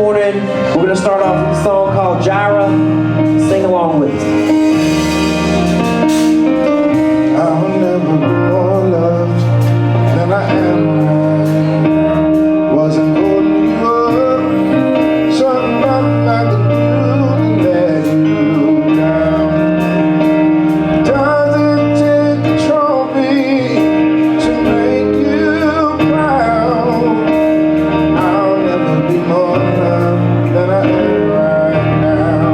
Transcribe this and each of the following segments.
morning. We're going to start off with a song called Gyra. Sing along with us. I'll never be more loved than I am now. Wasn't holding you up, so I'm not like the new to let you down. Doesn't take a trophy to make you proud. I'll never be more loved than I am right now.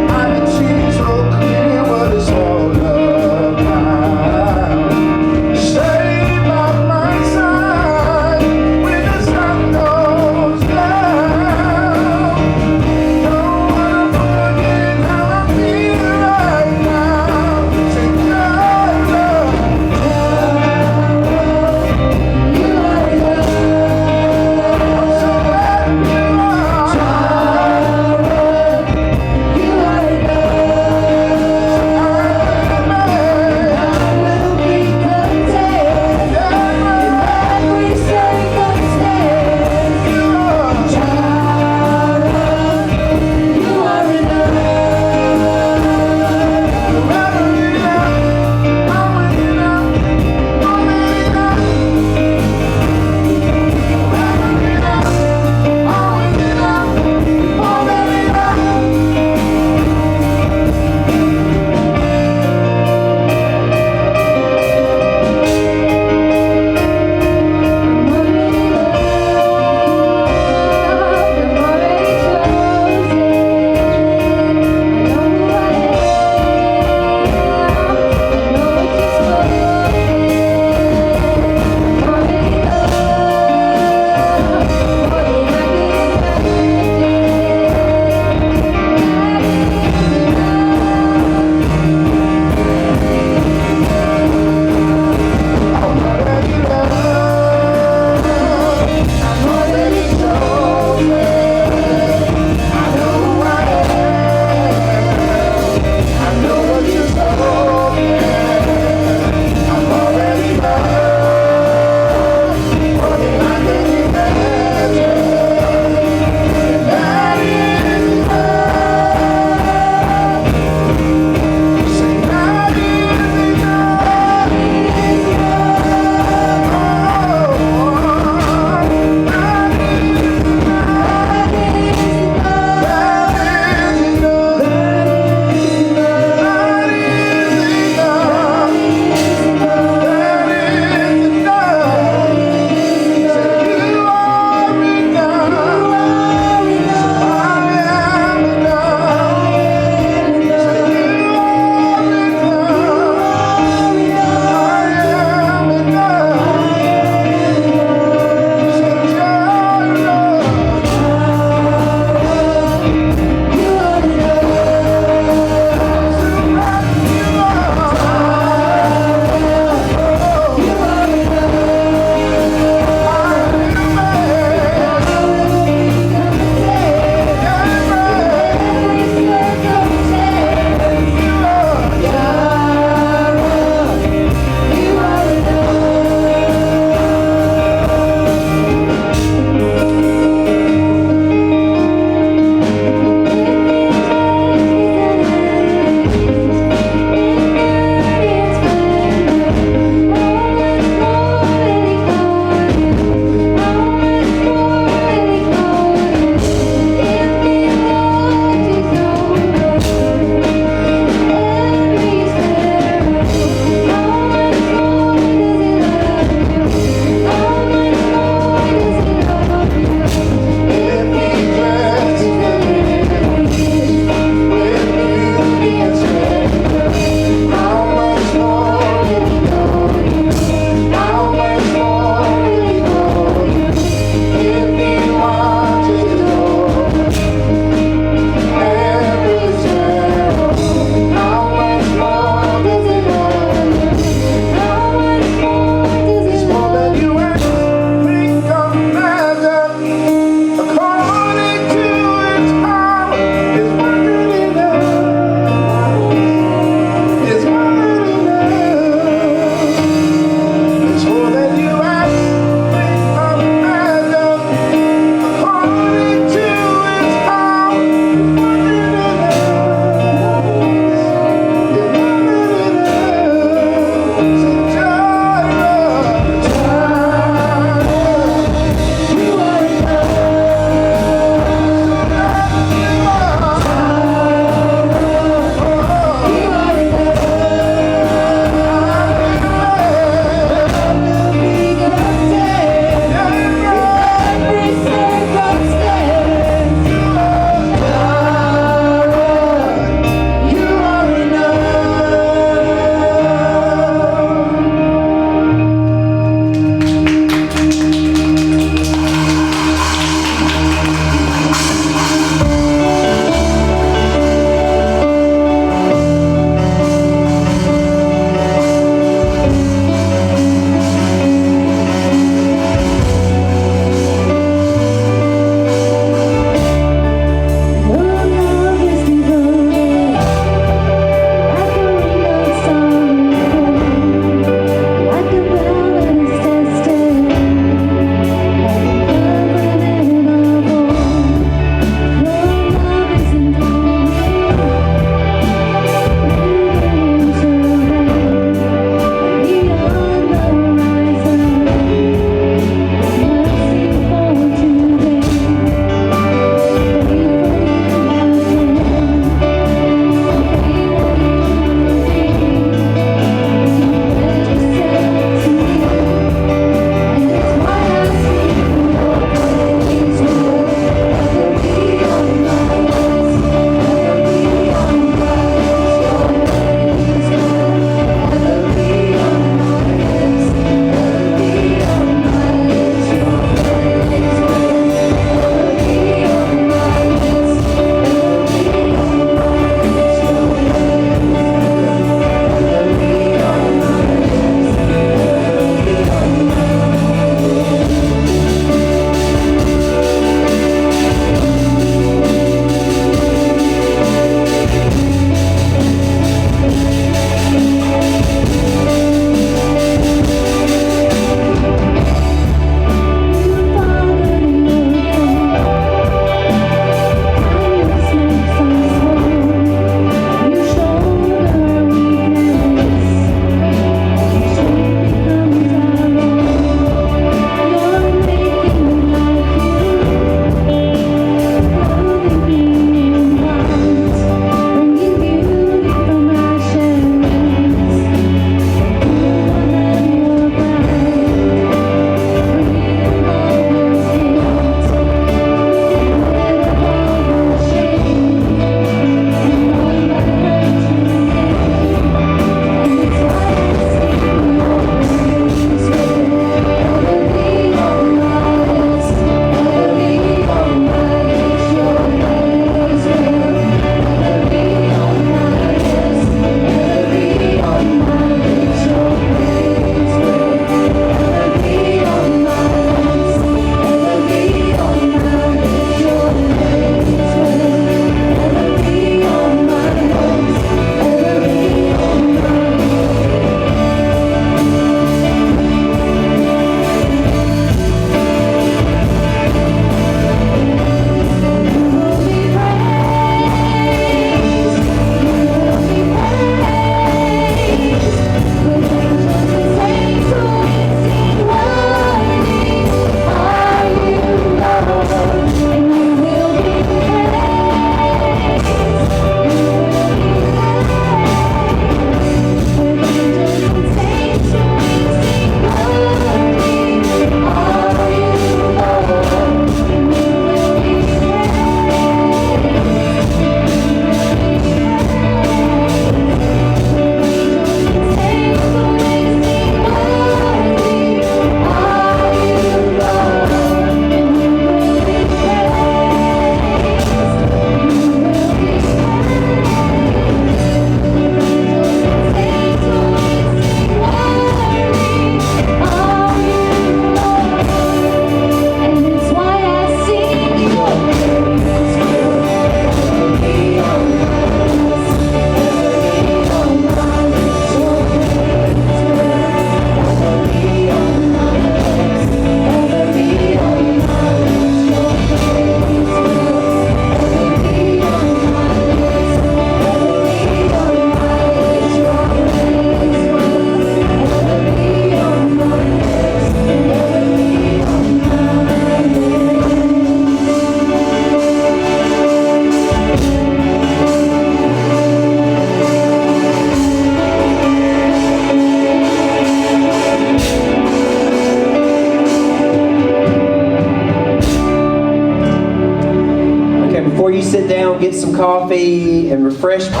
before you sit down, get some coffee and refreshments.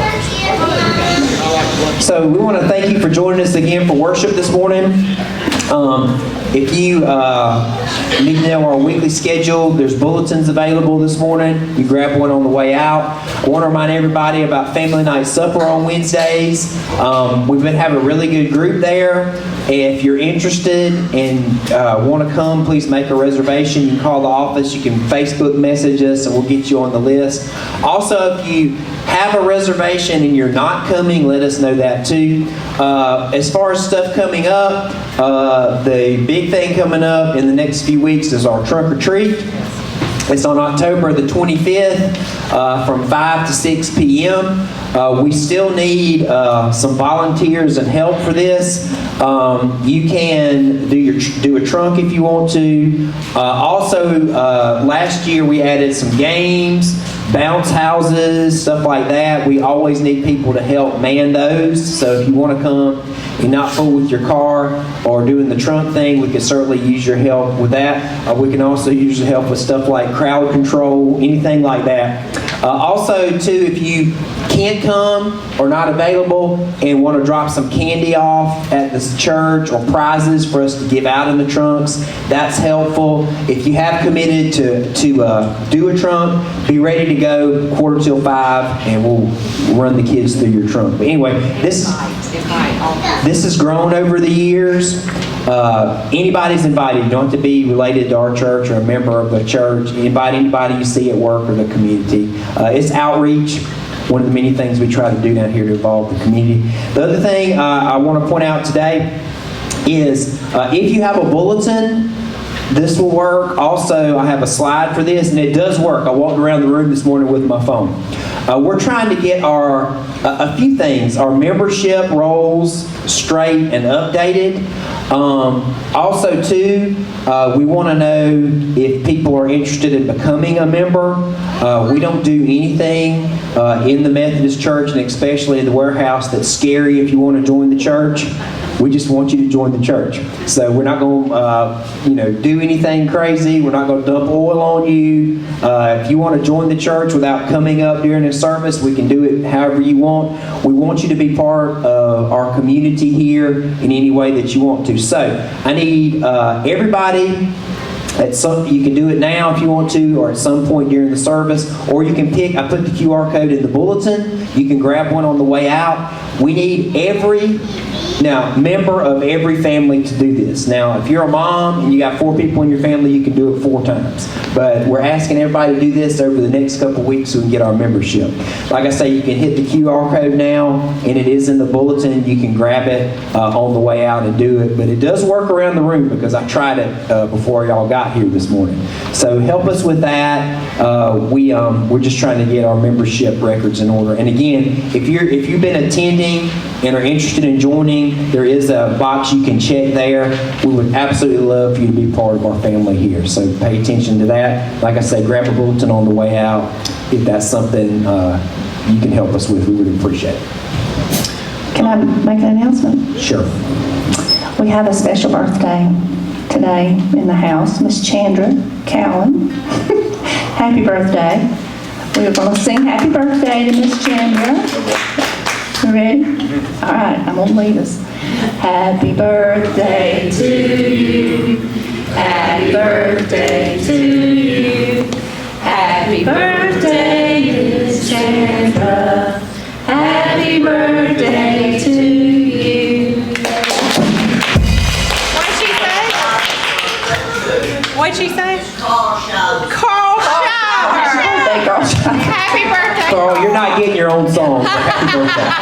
So we want to thank you for joining us again for worship this morning. If you need to know our weekly schedule, there's bulletins available this morning. You grab one on the way out. I want to remind everybody about Family Night Supper on Wednesdays. We've been having a really good group there. If you're interested and want to come, please make a reservation. You can call the office. You can Facebook message us, and we'll get you on the list. Also, if you have a reservation and you're not coming, let us know that too. As far as stuff coming up, the big thing coming up in the next few weeks is our trunk or treat. It's on October the 25th from 5 to 6 p.m. We still need some volunteers and help for this. You can do a trunk if you want to. Also, last year we added some games, bounce houses, stuff like that. We always need people to help man those. So if you want to come and not fool with your car or doing the trunk thing, we can certainly use your help with that. We can also use your help with stuff like crowd control, anything like that. Also, too, if you can't come or not available and want to drop some candy off at this church or prizes for us to give out in the trunks, that's helpful. If you have committed to do a trunk, be ready to go 4:45 and we'll run the kids through your trunk. But anyway, this has grown over the years. Anybody's invited. You don't have to be related to our church or a member of the church. Anybody you see at work or the community. It's outreach. One of the many things we try to do down here to involve the community. The other thing I want to point out today is if you have a bulletin, this will work. Also, I have a slide for this, and it does work. I walked around the room this morning with my phone. We're trying to get a few things, our membership rolls straight and updated. Also, too, we want to know if people are interested in becoming a member. We don't do anything in the Methodist Church, and especially in the warehouse, that's scary if you want to join the church. We just want you to join the church. So we're not going to, do anything crazy. We're not going to dump oil on you. If you want to join the church without coming up during a service, we can do it however you want. We want you to be part of our community here in any way that you want to. So I need everybody. You can do it now if you want to, or at some point during the service, or you can pick. I put the QR code in the bulletin. You can grab one on the way out. We need every member of every family to do this. Now, if you're a mom and you got 4 people in your family, you can do it 4 times. But we're asking everybody to do this over the next couple of weeks so we can get our membership. Like I say, you can hit the QR code now, and it is in the bulletin. You can grab it on the way out and do it. But it does work around the room because I tried it before y'all got here this morning. So help us with that. We're just trying to get our membership records in order. And again, if you've been attending and are interested in joining, there is a box you can check there. We would absolutely love for you to be part of our family here. So pay attention to that. Like I say, grab a bulletin on the way out. If that's something you can help us with, we would appreciate it. Can I make an announcement? Sure. We have a special birthday today in the house. Miss Chandra Cowan. Happy birthday. We're going to sing happy birthday to Miss Chandra. You ready? All right, I'm going to lead us. Happy birthday to you. Happy birthday to you. Happy birthday, Miss Chandra. Happy birthday to you. What'd she say? What'd she say? Carl Shower. Birthday, girl. Happy birthday. Carl, you're not getting your own song. So happy birthday.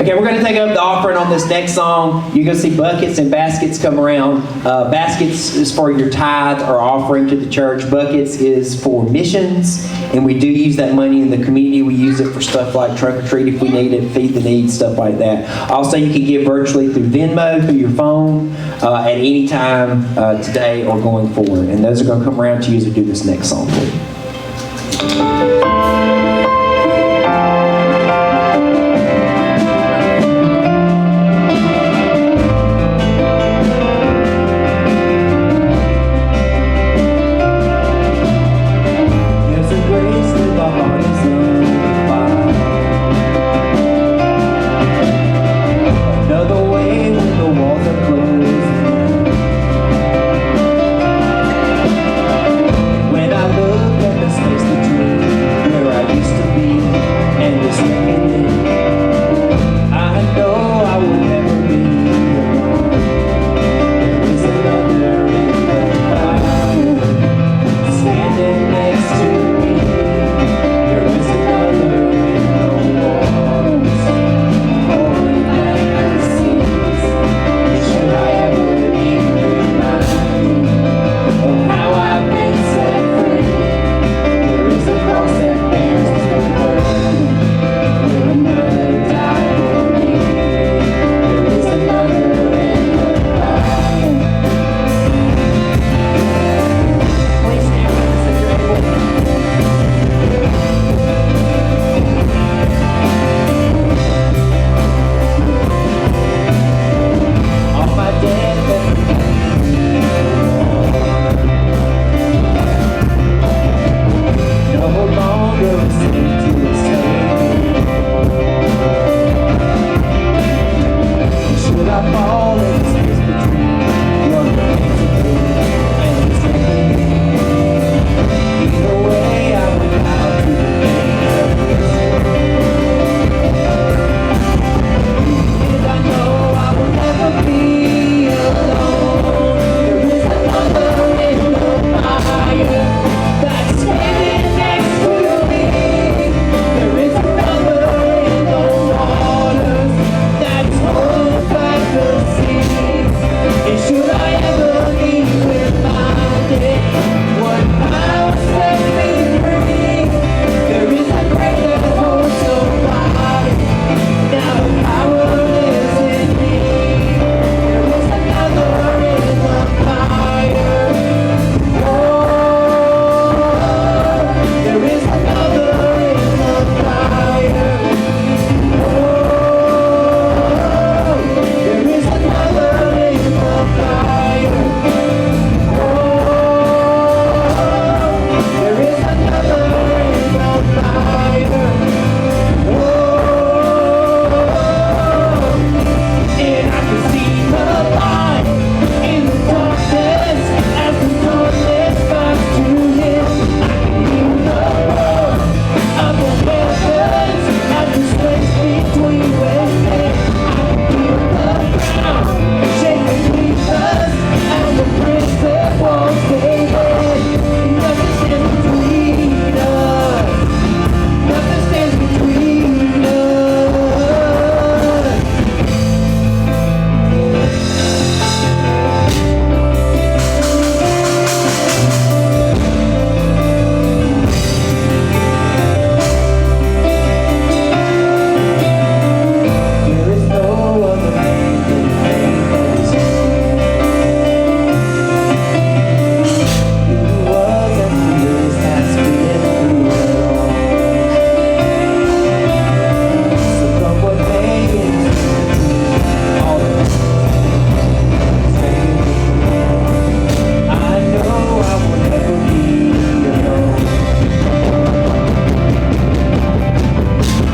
Okay, we're going to take up the offering on this next song. You're going to see buckets and baskets come around. Baskets is for your tithe or offering to the church. Buckets is for missions, and we do use that money in the community. We use it for stuff like trunk or treat if we need it, feed the needs, stuff like that. Also, you can give virtually through Venmo, through your phone, at any time today or going forward. And those are going to come around to you as we do this next song for you. all that exists between your hands and it's either way, I would bow to the name of Jesus. And I know I will never be alone. There is another in the fire that's standing next to me. There is another in the waters that's holding back the seas. And should I ever be reminded what power sets me free, there is a greater hope somebody. Now the power lives in me. There is another in the fire. Oh, there is another in the fire. Oh, there is another in the fire. Oh, there is another in the fire. Oh, and I can see the light in the darkness as the darkness comes to him. I can hear the roar of the weapons as the space between waves. I can feel the ground shaking beneath us and the prison walls fading. Nothing stands between us. Nothing stands between us. There is no other name than the name of Jesus. He who was and who is has been through it all. So come what may, all the I know I will never be alone.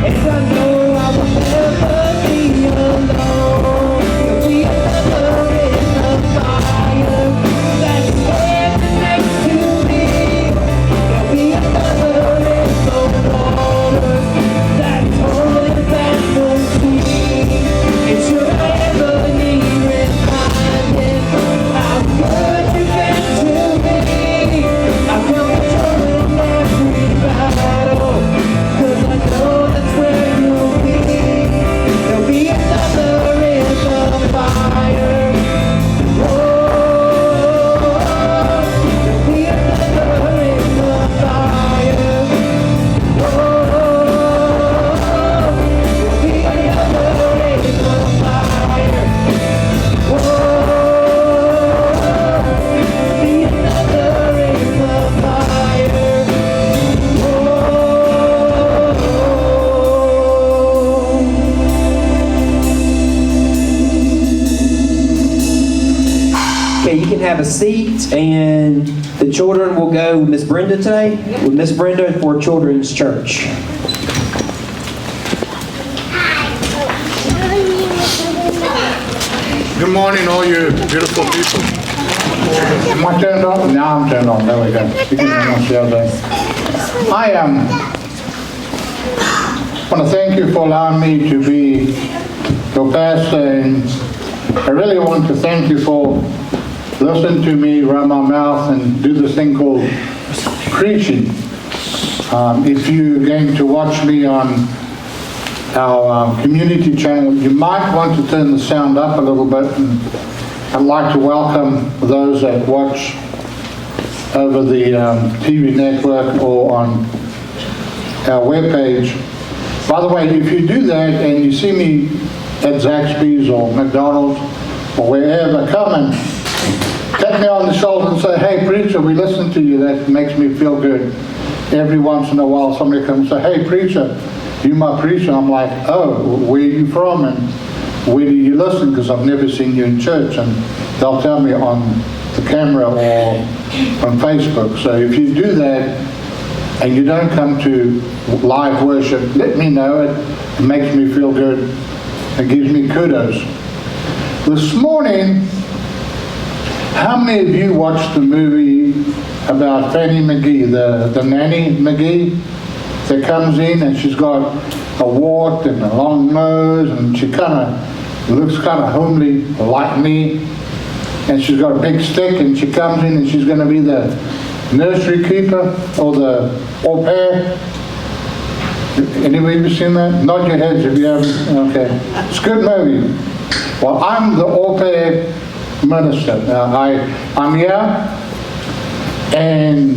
And I know I will never be alone. There'll be another in the fire that's standing next to me. There'll be another in the waters that's holding back the sea. And should I ever need reminded how good you've been to me, I've come to join in every battle. 'Cause I know that's where you'll be. There'll be another in the fire. Oh, there'll be another in the fire. Oh, there'll be another in the fire. Oh, there'll be another in the fire. Okay, you can have a seat, and the children will go with Miss Brenda today, with Miss Brenda for Children's Church. Good morning, all you beautiful people. Am I turned on? Now I'm turned on. There we go. You can turn on the other. I want to thank you for allowing me to be your pastor, and I really want to thank you for listening to me run my mouth and do this thing called preaching. If you're going to watch me on our community channel, you might want to turn the sound up a little bit. And I'd like to welcome those that watch over the TV network or on our webpage. By the way, if you do that and you see me at Zaxby's or McDonald's or wherever, come and tap me on the shoulder and say, "Hey, preacher, we listen to you." That makes me feel good. Every once in a while, somebody comes and say, "Hey, preacher, you my preacher." I'm like, "Oh, where are you from and where do you listen? Because I've never seen you in church." And they'll tell me on the camera or on Facebook. So if you do that and you don't come to live worship, let me know. It makes me feel good. It gives me kudos. This morning, how many of you watched the movie about Fanny McGee, the nanny McGee that comes in and she's got a wart and a long nose and she kind of looks kind of homely like me, and she's got a big stick and she comes in and she's going to be the nursery keeper or the au pair. Anybody ever seen that? Nod your heads if you haven't. Okay. It's a good movie. Well, I'm the au pair minister. I'm here, and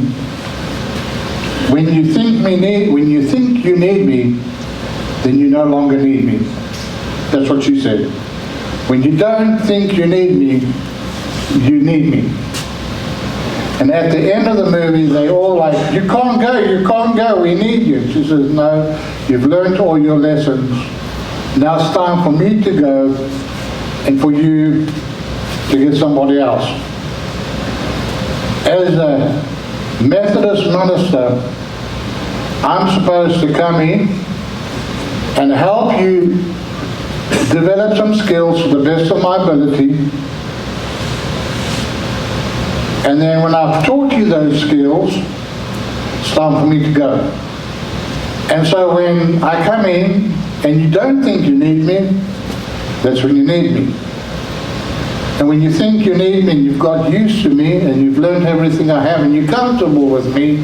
when you think you need me, then you no longer need me. That's what she said. When you don't think you need me, you need me. And at the end of the movie, they all like, you can't go, we need you. She says, no, you've learned all your lessons. Now it's time for me to go and for you to get somebody else. As a Methodist minister, I'm supposed to come in and help you develop some skills to the best of my ability. And then when I've taught you those skills, it's time for me to go. And so when I come in and you don't think you need me, that's when you need me. And when you think you need me and you've got used to me and you've learned everything I have and you're comfortable with me,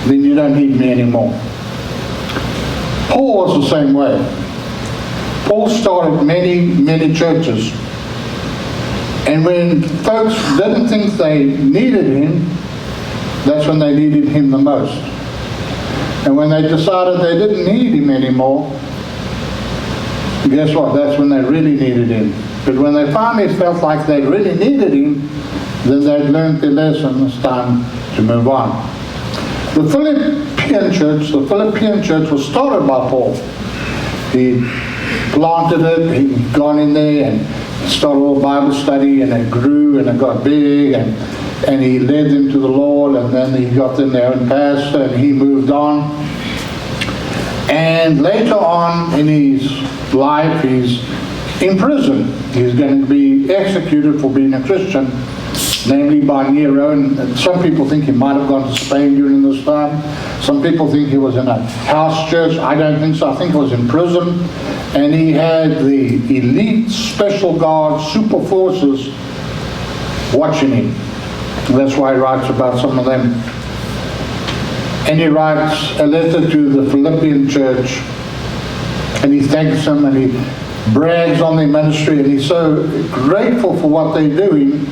then you don't need me anymore. Paul was the same way. Paul started many churches. And when folks didn't think they needed him, that's when they needed him the most. And when they decided they didn't need him anymore, guess what? That's when they really needed him. But when they finally felt like they really needed him, then they'd learned their lesson. It's time to move on. The Philippian church was started by Paul. He planted it, he'd gone in there and started a little Bible study, and it grew and it got big, and he led them to the Lord, and then he got them their own pastor and he moved on. And later on in his life, he's in prison. He's going to be executed for being a Christian, namely by Nero. And some people think he might have gone to Spain during this time. Some people think he was in a house church. I don't think so. I think he was in prison. And he had the elite special guard super forces watching him. And that's why he writes about some of them. And he writes a letter to the Philippian church, and he thanks them and he brags on their ministry, and he's so grateful for what they're doing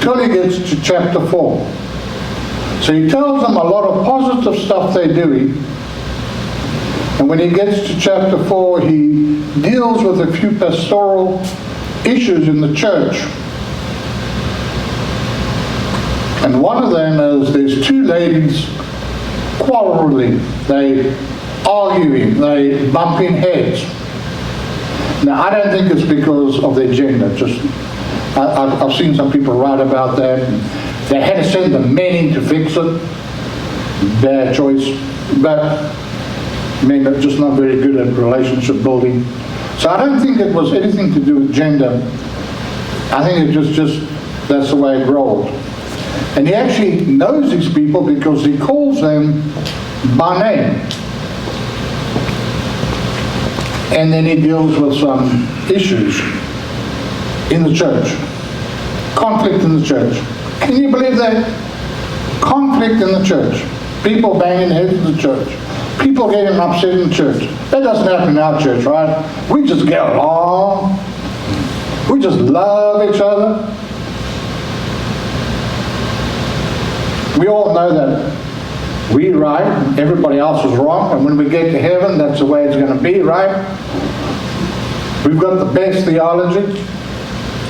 till he gets to chapter 4. So he tells them a lot of positive stuff they're doing, and when he gets to chapter 4, he deals with a few pastoral issues in the church. And one of them is there's two ladies quarreling, they arguing, they bumping heads. Now I don't think it's because of their gender, just I've seen some people write about that. They had to send the men in to fix it. Bad choice, but men are just not very good at relationship building. So I don't think it was anything to do with gender. I think it was just that's the way it rolled. And he actually knows these people because he calls them by name. And then he deals with some issues in the church. Conflict in the church. Can you believe that? Conflict in the church. People banging heads in the church. People getting upset in the church. That doesn't happen in our church, right? We just get along. We just love each other. We all know that we're right, everybody else is wrong, and when we get to heaven, that's the way it's going to be, right? We've got the best theology,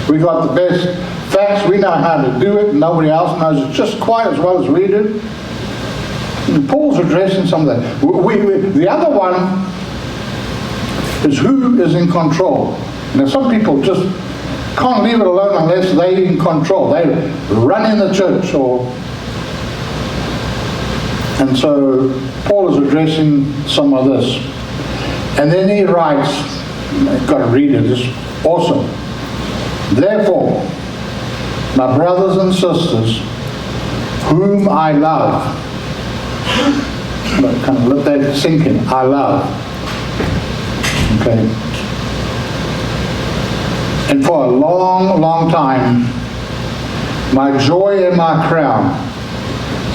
we've got the best facts, we know how to do it, and nobody else knows it just quite as well as we do. And Paul's addressing some of that. The other one is who is in control. Now some people just can't leave it alone unless they're in control. They run in the church and so Paul is addressing some of this. And then he writes, I've got to read it, it's awesome. Therefore, my brothers and sisters, whom I love, but kind of let that sink in, I love, okay? And for a long, long time, my joy and my crown,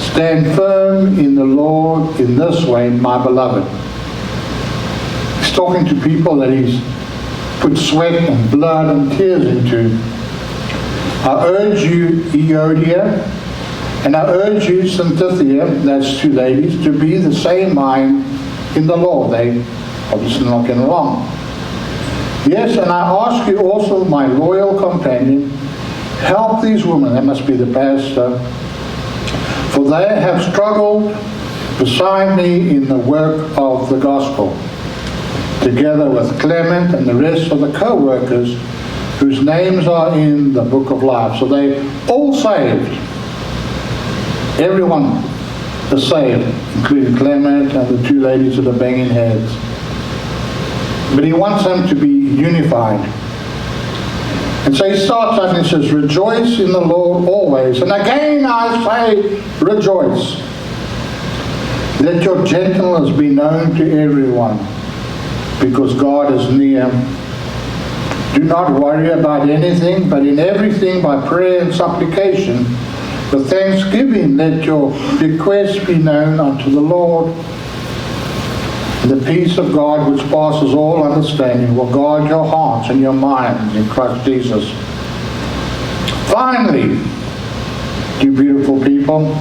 stand firm in the Lord in this way, my beloved. He's talking to people that he's put sweat and blood and tears into. I urge you, Euodia, and I urge you, Syntychia, that's two ladies, to be the same mind in the Lord. They obviously not getting along. Yes, and I ask you also, my loyal companion, help these women, that must be the pastor, for they have struggled beside me in the work of the gospel, together with Clement and the rest of the co-workers whose names are in the book of life. So they all saved. Everyone is saved, including Clement and the two ladies that are banging heads. But he wants them to be unified. And so he starts out and he says, rejoice in the Lord always. And again I say, rejoice. Let your gentleness be known to everyone, because God is near. Do not worry about anything, but in everything by prayer and supplication, with thanksgiving let your requests be known unto the Lord. And the peace of God, which passes all understanding, will guard your hearts and your minds in Christ Jesus. Finally, you beautiful people,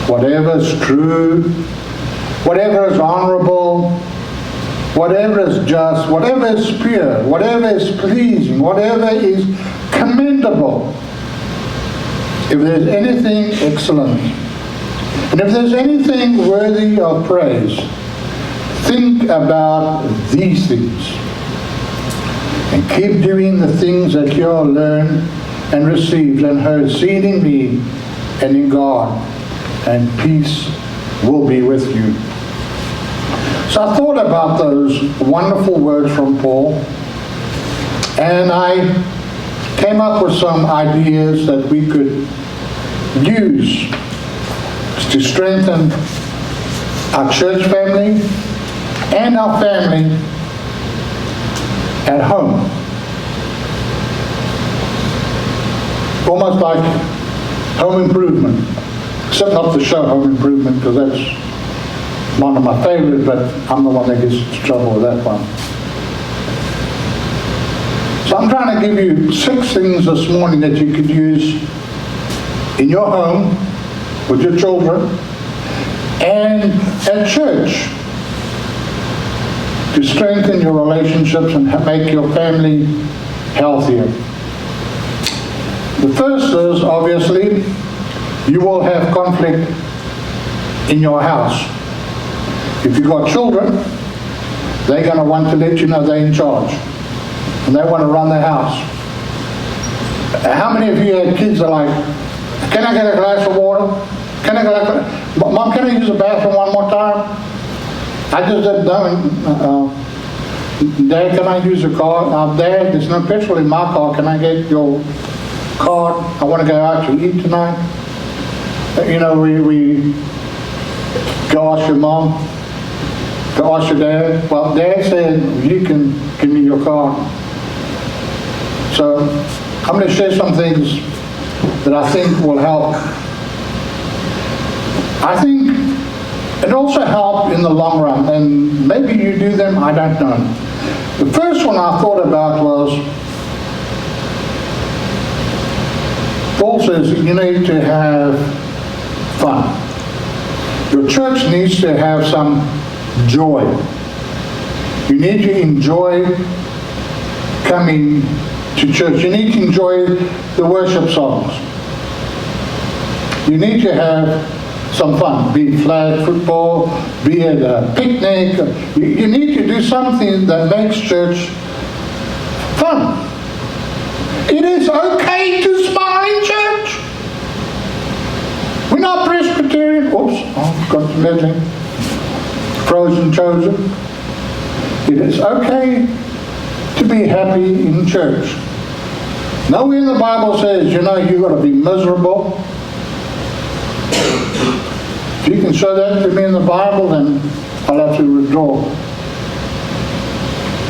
whatever is true, whatever is honorable, whatever is just, whatever is pure, whatever is pleasing, whatever is commendable, if there's anything excellent, and if there's anything worthy of praise, think about these things, and keep doing the things that you have learned and received and heard, seen in me and in God, and peace will be with you. So I thought about those wonderful words from Paul, and I came up with some ideas that we could use to strengthen our church family and our family at home. Almost like home improvement, except not the show Home Improvement, because that's one of my favorites, but I'm the one that gets into trouble with that one. So I'm trying to give you 6 things this morning that you could use in your home, with your children, and at church, to strengthen your relationships and make your family healthier. The first is, obviously, you will have conflict in your house. If you've got children, they're going to want to let you know they're in charge, and they want to run the house. How many of you had kids that are like, can I get a glass of water? Can I get Mom, can I use the bathroom one more time? I just didn't know. Dad, can I use your car? Dad, there's no petrol in my car. Can I get your car? I want to go out to eat tonight. You know, we go ask your mom, go ask your dad. Well, Dad said, you can give me your car. So I'm going to share some things that I think will help. I think it also help in the long run, and maybe you do them, I don't know. The first one I thought about was, Paul says you need to have fun. Your church needs to have some joy. You need to enjoy coming to church. You need to enjoy the worship songs. You need to have some fun, be it flag football, be it a picnic. You need to do something that makes church fun. It is okay to smile in church. We're not Presbyterian. Oops, I forgot to mention. Frozen chosen. It is okay to be happy in church. Nowhere in the Bible says, you know, you've got to be miserable. If you can show that to me in the Bible, then I'll have to withdraw.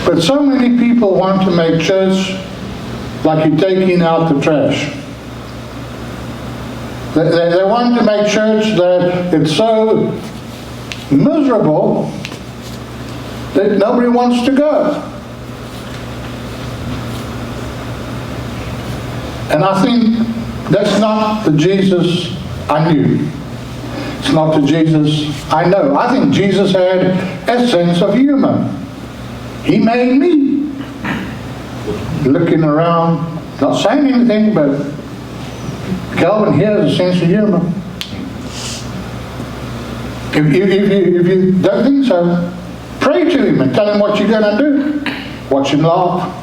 But so many people want to make church like you're taking out the trash. They want to make church that it's so miserable that nobody wants to go. And I think that's not the Jesus I knew. It's not the Jesus I know. I think Jesus had a sense of humor. He made me. Looking around, not saying anything, but Calvin here has a sense of humor. If you don't think so, pray to him and tell him what you're going to do. Watch him laugh.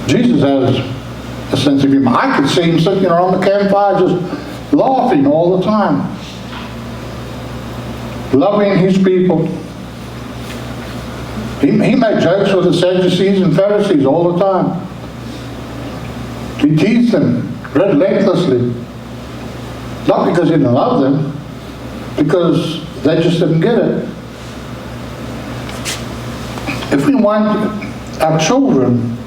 Jesus has a sense of humor. I could see him sitting around the campfire just laughing all the time. Loving his people. He made jokes with the Sadducees and Pharisees all the time. He teased them relentlessly. Not because he didn't love them, because they just didn't get it. If we want our children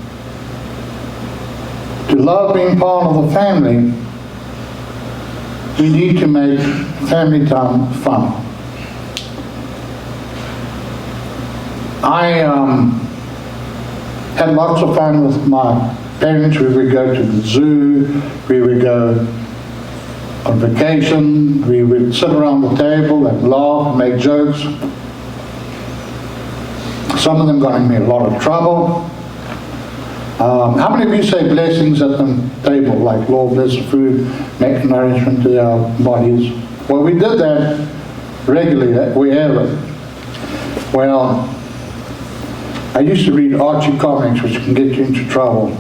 to love being part of the family, we need to make family time fun. I had lots of fun with my parents. We would go to the zoo, we would go on vacation, we would sit around the table and laugh and make jokes. Some of them got in me a lot of trouble. How many of you say blessings at the table, like Lord bless the food, make nourishment to our bodies? Well, we did that regularly, we have it. Well, I used to read Archie comics, which can get you into trouble.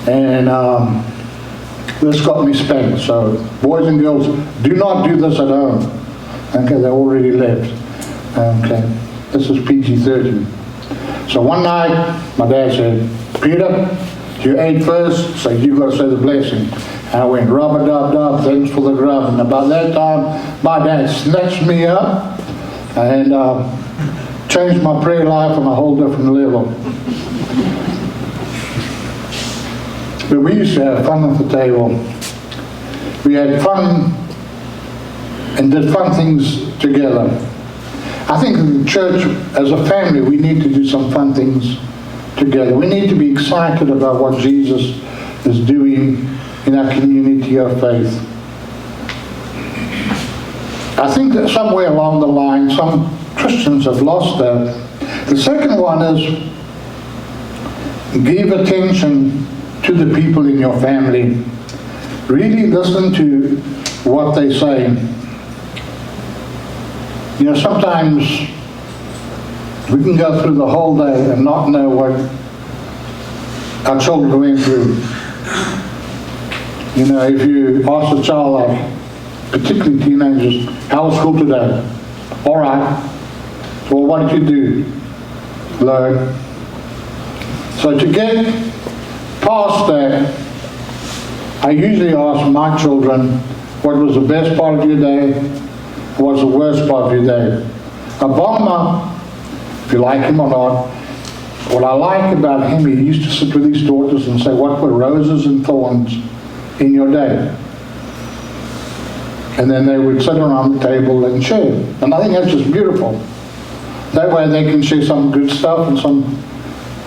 And this got me spanked. So, boys and girls, do not do this at home. Okay, they already left. Okay, this is PG-13. So one night, my dad said, Peter, you ate first, so you've got to say the blessing. And I went, rub-a-dub-dub, thanks for the grub. And about that time, my dad snatched me up and changed my prayer life on a whole different level. But we used to have fun at the table. We had fun and did fun things together. I think in the church, as a family, we need to do some fun things together. We need to be excited about what Jesus is doing in our community of faith. I think that somewhere along the line, some Christians have lost that. The second one is give attention to the people in your family. Really listen to what they say. You know, sometimes we can go through the whole day and not know what our children went through. You know, if you ask a child, like, particularly teenagers, how was school today? All right. So what did you do? Learn. So to get past that, I usually ask my children, what was the best part of your day? What was the worst part of your day? Obama, if you like him or not, what I like about him, he used to sit with his daughters and say, what were roses and thorns in your day? And then they would sit around the table and share. And I think that's just beautiful. That way they can share some good stuff and some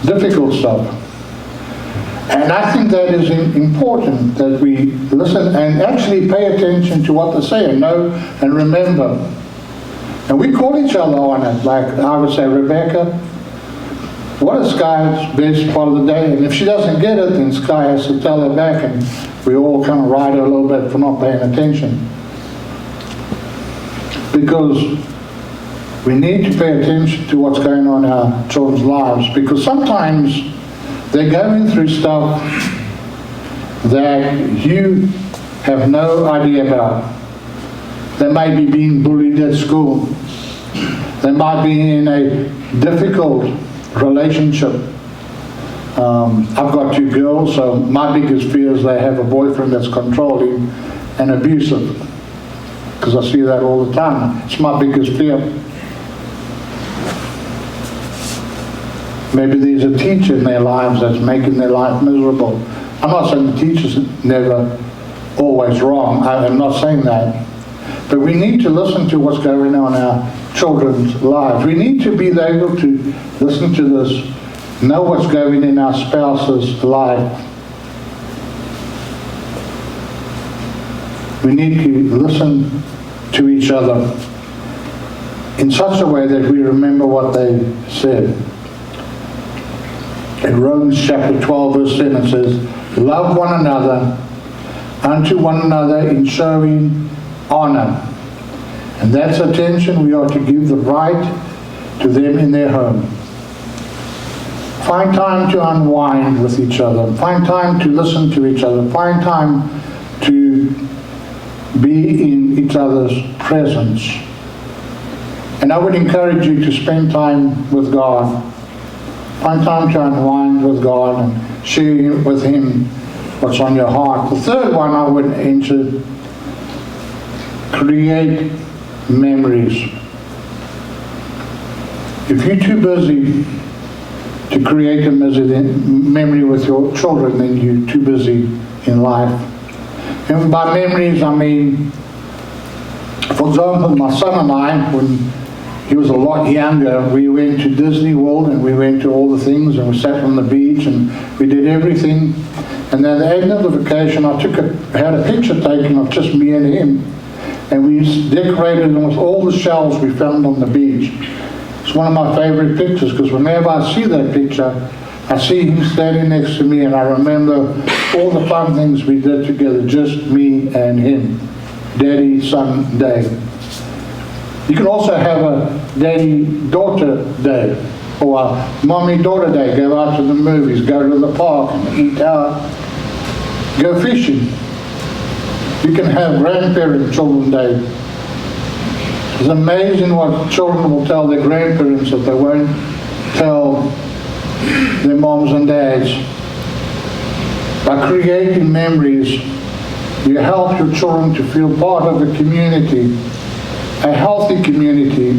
difficult stuff. And I think that is important, that we listen and actually pay attention to what they say and know and remember. And we call each other on it. Like I would say, Rebecca, what is Sky's best part of the day? And if she doesn't get it, then Sky has to tell her back, and we all kind of ride her a little bit for not paying attention. Because we need to pay attention to what's going on in our children's lives, because sometimes they're going through stuff that you have no idea about. They may be being bullied at school. They might be in a difficult relationship. I've got 2 girls, so my biggest fear is they have a boyfriend that's controlling and abusive, because I see that all the time. It's my biggest fear. Maybe there's a teacher in their lives that's making their life miserable. I'm not saying the teacher's never always wrong. I'm not saying that. But we need to listen to what's going on in our children's lives. We need to be able to listen to this, know what's going in our spouse's life. We need to listen to each other in such a way that we remember what they said. In Romans chapter 12 verse 10 it says, love one another unto one another in showing honor. And that's attention we are to give the right to them in their home. Find time to unwind with each other. Find time to listen to each other. Find time to be in each other's presence. And I would encourage you to spend time with God. Find time to unwind with God and share with Him what's on your heart. The third one I would enter, create memories. If you're too busy to create a memory with your children, then you're too busy in life. And by memories, I mean, for example, my son and I, when he was a lot younger, we went to Disney World and we went to all the things and we sat on the beach and we did everything. And at the end of the vacation, I had a picture taken of just me and him. And we decorated them with all the shells we found on the beach. It's one of my favorite pictures because whenever I see that picture, I see him standing next to me and I remember all the fun things we did together, just me and him. Daddy, son day. You can also have a daddy-daughter day or a mommy-daughter day. Go out to the movies, go to the park and eat out, go fishing. You can have grandparent-children day. It's amazing what children will tell their grandparents that they won't tell their moms and dads. By creating memories, you help your children to feel part of a community, a healthy community,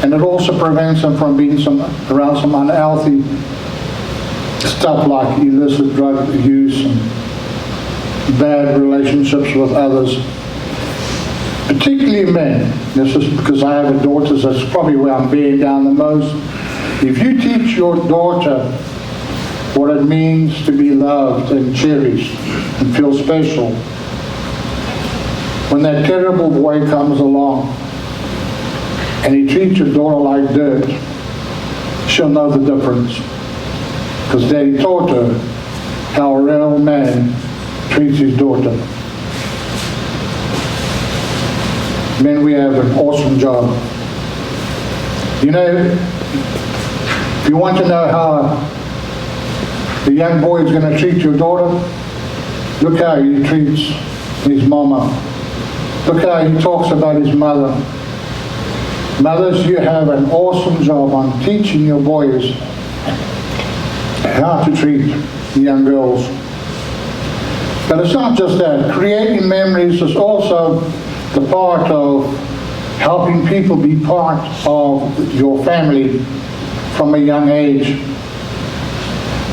and it also prevents them from being around some unhealthy stuff like illicit drug use and bad relationships with others, particularly men. This is because I have a daughter, so that's probably where I'm being down the most. If you teach your daughter what it means to be loved and cherished and feel special, when that terrible boy comes along and he treats your daughter like dirt, she'll know the difference. Because Daddy taught her how a real man treats his daughter. Men, we have an awesome job. You know, if you want to know how the young boy is going to treat your daughter, look how he treats his mama. Look how he talks about his mother. Mothers, you have an awesome job on teaching your boys how to treat young girls. But it's not just that. Creating memories is also the part of helping people be part of your family from a young age.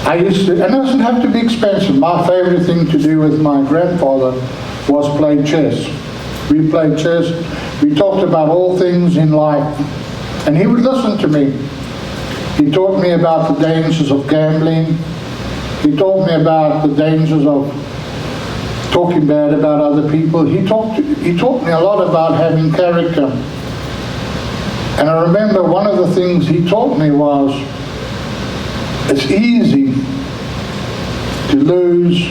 And it doesn't have to be expensive. My favorite thing to do with my grandfather was play chess. We played chess. We talked about all things in life. And he would listen to me. He taught me about the dangers of gambling. He taught me about the dangers of talking bad about other people. He taught me a lot about having character. And I remember one of the things he taught me was, it's easy to lose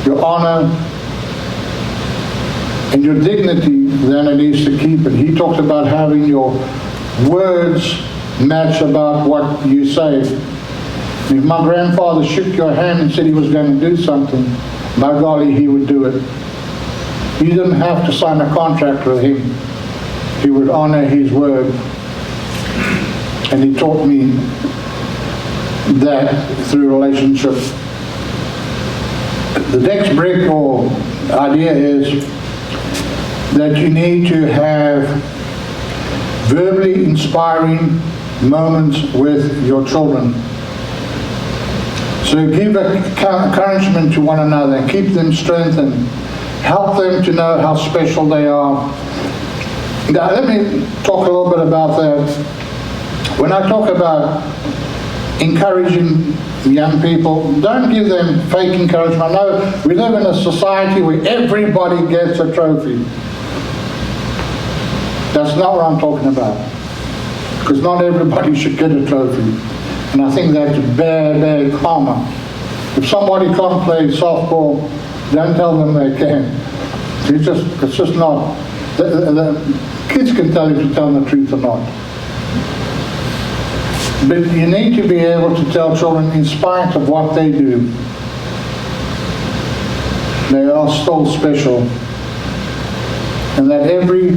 your honor and your dignity than it is to keep it. He talked about having your words match about what you say. If my grandfather shook your hand and said he was going to do something, by golly, he would do it. You didn't have to sign a contract with him. He would honor his word. And he taught me that through relationship. The next brick or idea is that you need to have verbally inspiring moments with your children. So give encouragement to one another and keep them strengthened. Help them to know how special they are. Now, let me talk a little bit about that. When I talk about encouraging young people, don't give them fake encouragement. I know we live in a society where everybody gets a trophy. That's not what I'm talking about. Because not everybody should get a trophy. And I think that's bad karma. If somebody can't play softball, don't tell them they can. It's just not. The kids can tell if you tell them the truth or not. But you need to be able to tell children, in spite of what they do, they are still special. And that every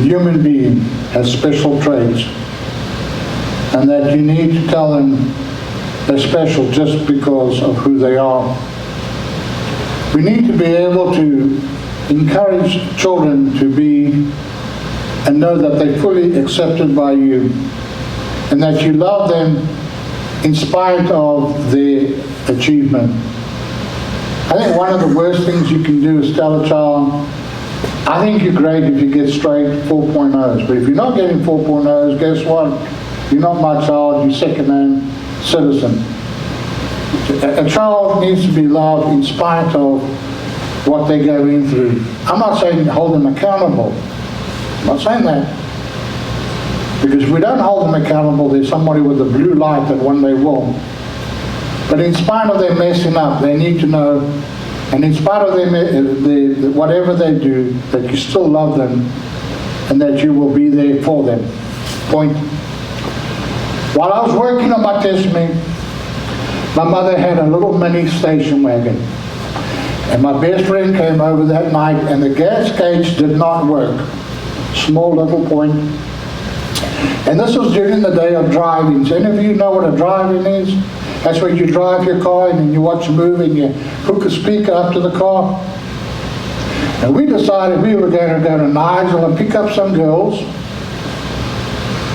human being has special traits. And that you need to tell them they're special just because of who they are. We need to be able to encourage children to be and know that they're fully accepted by you and that you love them in spite of their achievement. I think one of the worst things you can do is tell a child, I think you're great if you get straight 4.0s, but if you're not getting 4.0s, guess what? You're not my child, you're second-hand citizen. A child needs to be loved in spite of what they're going through. I'm not saying hold them accountable. I'm not saying that. Because if we don't hold them accountable, there's somebody with a blue light that one day will. But in spite of them messing up, they need to know, and in spite of them, whatever they do, that you still love them and that you will be there for them. Point. While I was working on my testimony, my mother had a little mini station wagon. And my best friend came over that night and the gas gauge did not work. Small little point. And this was during the day of driving. So any of you know what a driving is? That's when you drive your car and then you watch a movie and you hook a speaker up to the car. And we decided we were going to go to Nigel and pick up some girls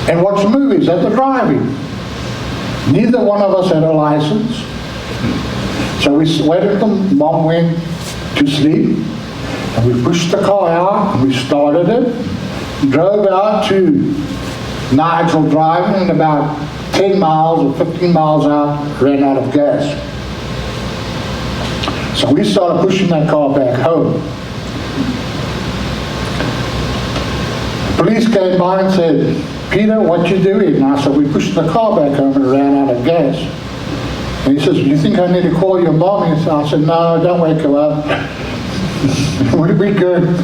and watch movies at the drive-in. Neither one of us had a license. So we waited till Mom went to sleep and we pushed the car out and we started it, drove out to Nigel driving, and about 10 miles or 15 miles out, ran out of gas. So we started pushing that car back home. Police came by and said, Peter, what you doing? And I said, we pushed the car back home and ran out of gas. And he says, do you think I need to call your mom? And I said, no, don't wake her up. We'll be good.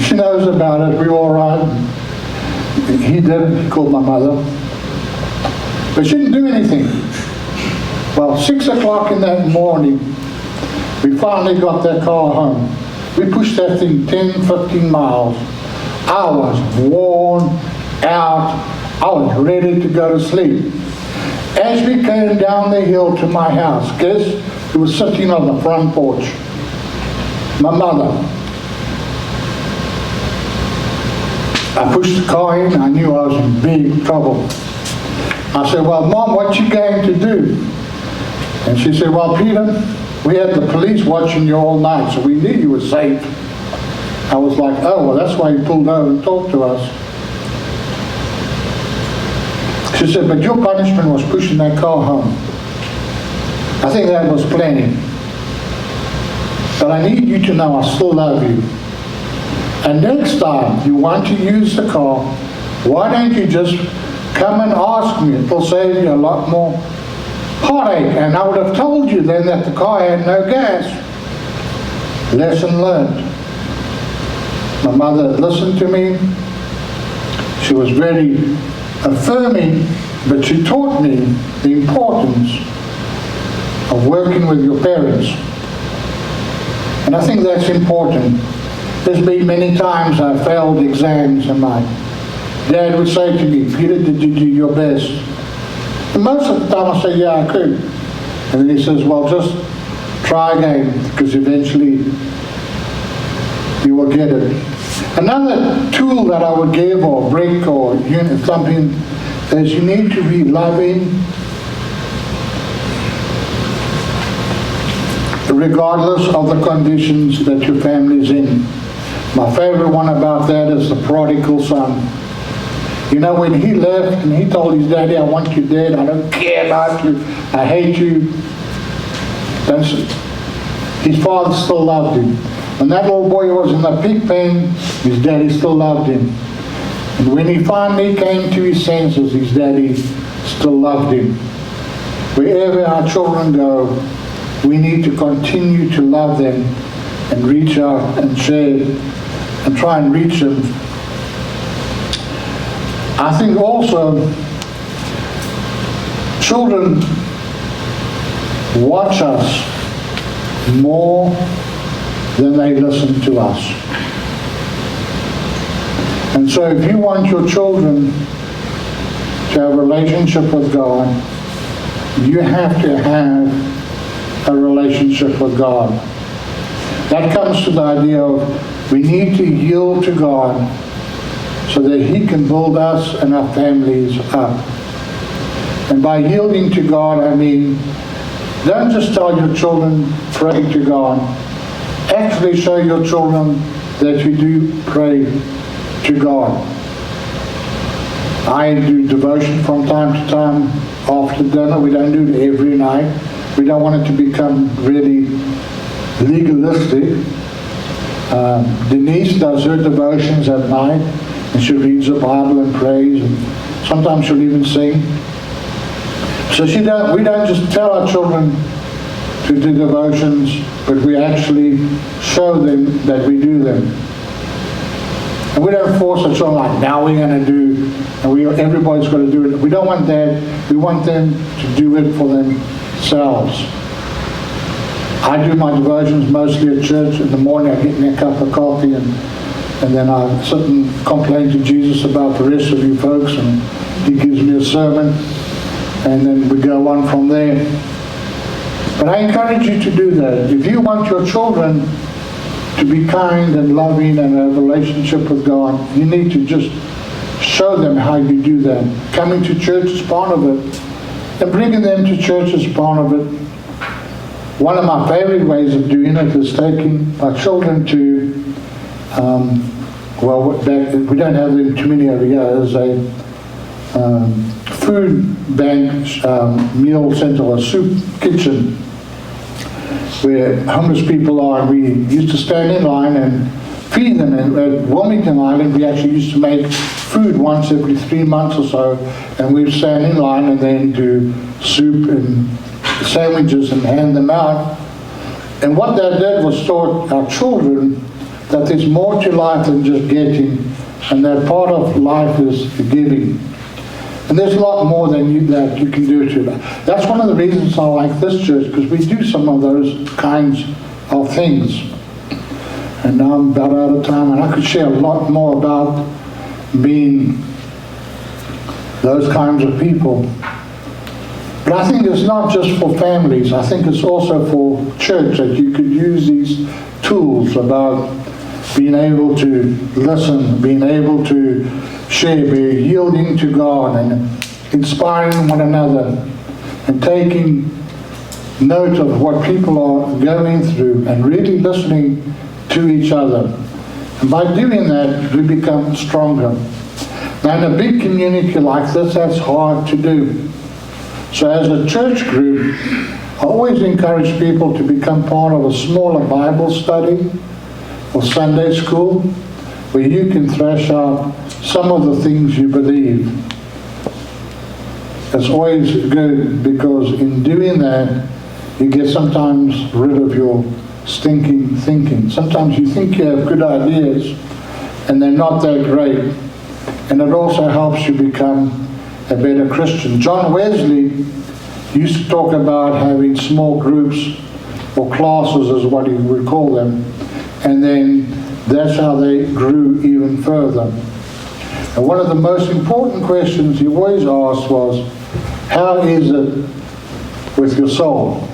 She knows about it. We're all right. He did. He called my mother. But she didn't do anything. Well, 6 o'clock in that morning, we finally got that car home. We pushed that thing 10, 15 miles. I was worn out. I was ready to go to sleep. As we came down the hill to my house, guess who was sitting on the front porch? My mother. I pushed the car in. I knew I was in big trouble. I said, well, Mom, what you going to do? And she said, well, Peter, we had the police watching you all night, so we knew you were safe. I was like, oh, well, that's why you pulled over and talked to us. She said, but your punishment was pushing that car home. I think that was plenty. But I need you to know I still love you. And next time you want to use the car, why don't you just come and ask me? It'll save you a lot more heartache. And I would have told you then that the car had no gas. Lesson learned. My mother listened to me. She was very affirming, but she taught me the importance of working with your parents. And I think that's important. There's been many times I failed exams and my dad would say to me, Peter, did you do your best? And most of the time I say, yeah, I could. And then he says, well, just try again, because eventually you will get it. Another tool that I would give, or brick, or unit, something, is you need to be loving regardless of the conditions that your family's in. My favorite one about that is the prodigal son. You know, when he left and he told his daddy, I want you dead, I don't care about you, I hate you. His father still loved him. When that little boy was in the pig pen, his daddy still loved him. And when he finally came to his senses, his daddy still loved him. Wherever our children go, we need to continue to love them and reach out and share and try and reach them. I think also children watch us more than they listen to us. And so if you want your children to have a relationship with God, you have to have a relationship with God. That comes to the idea of we need to yield to God so that He can build us and our families up. And by yielding to God, I mean, don't just tell your children, pray to God. Actually show your children that you do pray to God. I do devotion from time to time after dinner. We don't do it every night. We don't want it to become really legalistic. Denise does her devotions at night, and she reads the Bible and prays, and sometimes she'll even sing. So we don't just tell our children to do devotions, but we actually show them that we do them. And we don't force our children like, now we're going to do, and everybody's got to do it. We don't want that. We want them to do it for themselves. I do my devotions mostly at church. In the morning I get me a cup of coffee and then I sit and complain to Jesus about the rest of you folks, and He gives me a sermon, and then we go on from there. But I encourage you to do that. If you want your children to be kind and loving and have a relationship with God, you need to just show them how you do that. Coming to church is part of it, and bringing them to church is part of it. One of my favorite ways of doing it is taking my children to, we don't have them too many over here. There's a food bank meal center or soup kitchen where homeless people are, and we used to stand in line and feed them. And at Wilmington Island, we actually used to make food once every 3 months or so, and we'd stand in line and then do soup and sandwiches and hand them out. And what that did was taught our children that there's more to life than just getting, and that part of life is giving. And there's a lot more than that you can do to that. That's one of the reasons I like this church, because we do some of those kinds of things. And now I'm about out of time, and I could share a lot more about being those kinds of people. But I think it's not just for families. I think it's also for church, that you could use these tools about being able to listen, being able to share, be yielding to God and inspiring one another and taking note of what people are going through and really listening to each other. And by doing that, we become stronger. Now, in a big community like this, that's hard to do. So as a church group, I always encourage people to become part of a smaller Bible study or Sunday school where you can thrash out some of the things you believe. It's always good, because in doing that, you get sometimes rid of your stinking thinking. Sometimes you think you have good ideas and they're not that great. And it also helps you become a better Christian. John Wesley used to talk about having small groups or classes, is what he would call them, and then that's how they grew even further. And one of the most important questions he always asked was, How is it with your soul?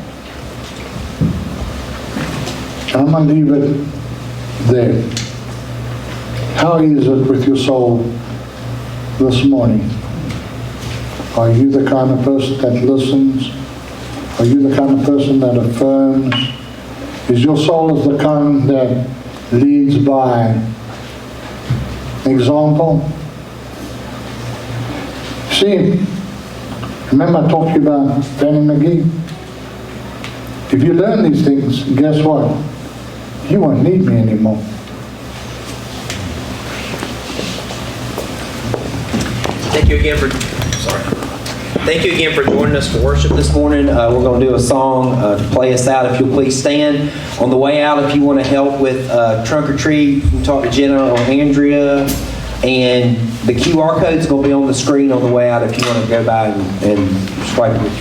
I'm going to leave it there. How is it with your soul this morning? Are you the kind of person that listens? Are you the kind of person that affirms? Is your soul the kind that leads by example? See, remember I talked to you about Fanny McGee? If you learn these things, guess what? You won't need me anymore. Thank you again for, Thank you again for joining us for worship this morning. We're going to do a song to play us out. If you'll please stand. On the way out, if you want to help with trunk or treat, you can talk to Jenna or Andrea. And the QR code is going to be on the screen on the way out if you want to go by and swipe it.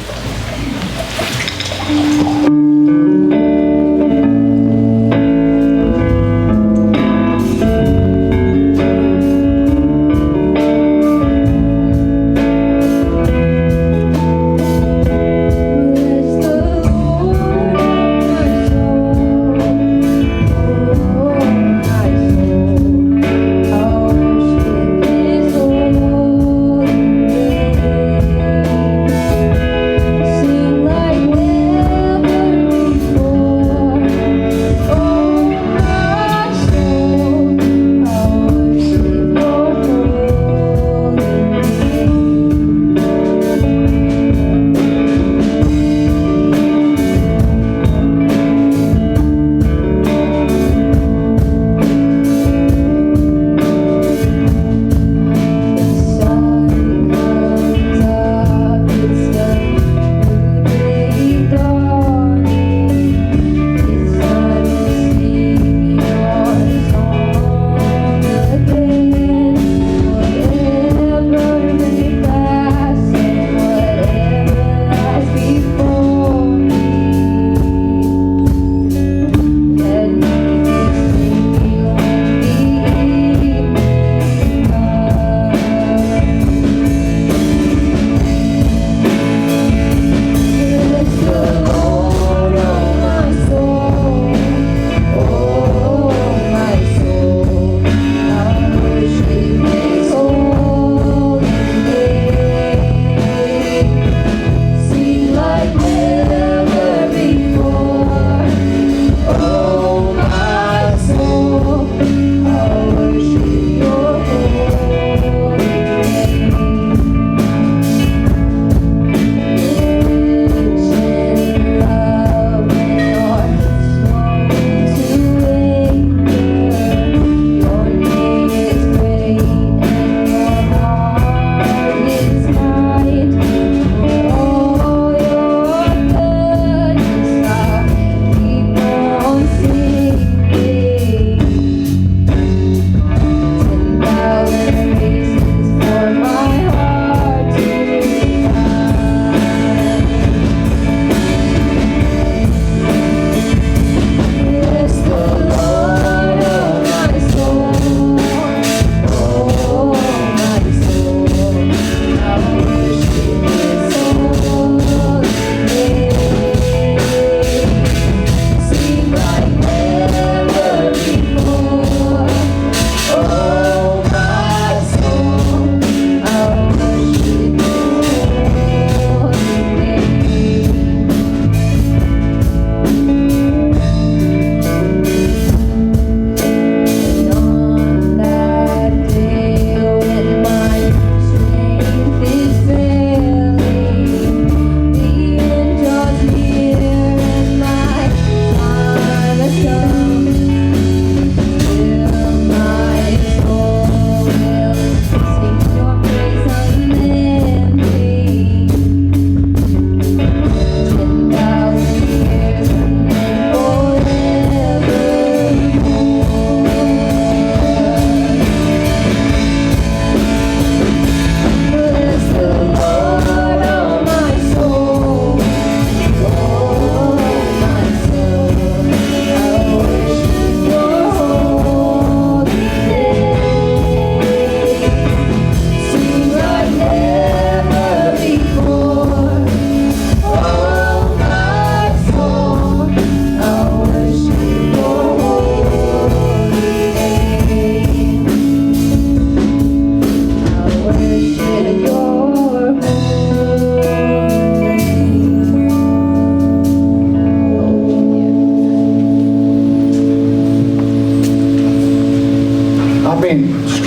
Sing like never before.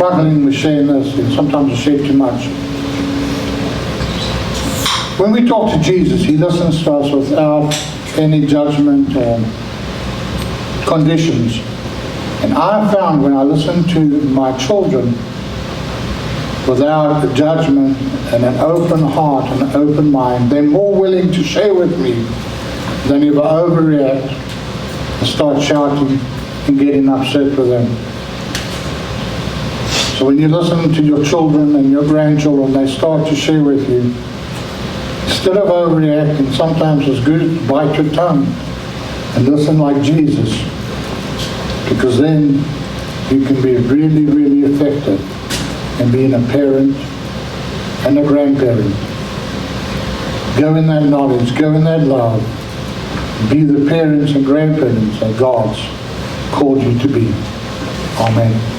struggling with sharing this, and sometimes I share too much. When we talk to Jesus, he listens to us without any judgment or conditions. And I found when I listen to my children without a judgment and an open heart and an open mind, they're more willing to share with me than if I overreact and start shouting and getting upset with them. So when you listen to your children and your grandchildren, they start to share with you. Instead of overreacting, sometimes it's good to bite your tongue and listen like Jesus, because then you can be really, really effective in being a parent and a grandparent. Go in that knowledge, go in that love, be the parents and grandparents that God's called you to be. Amen.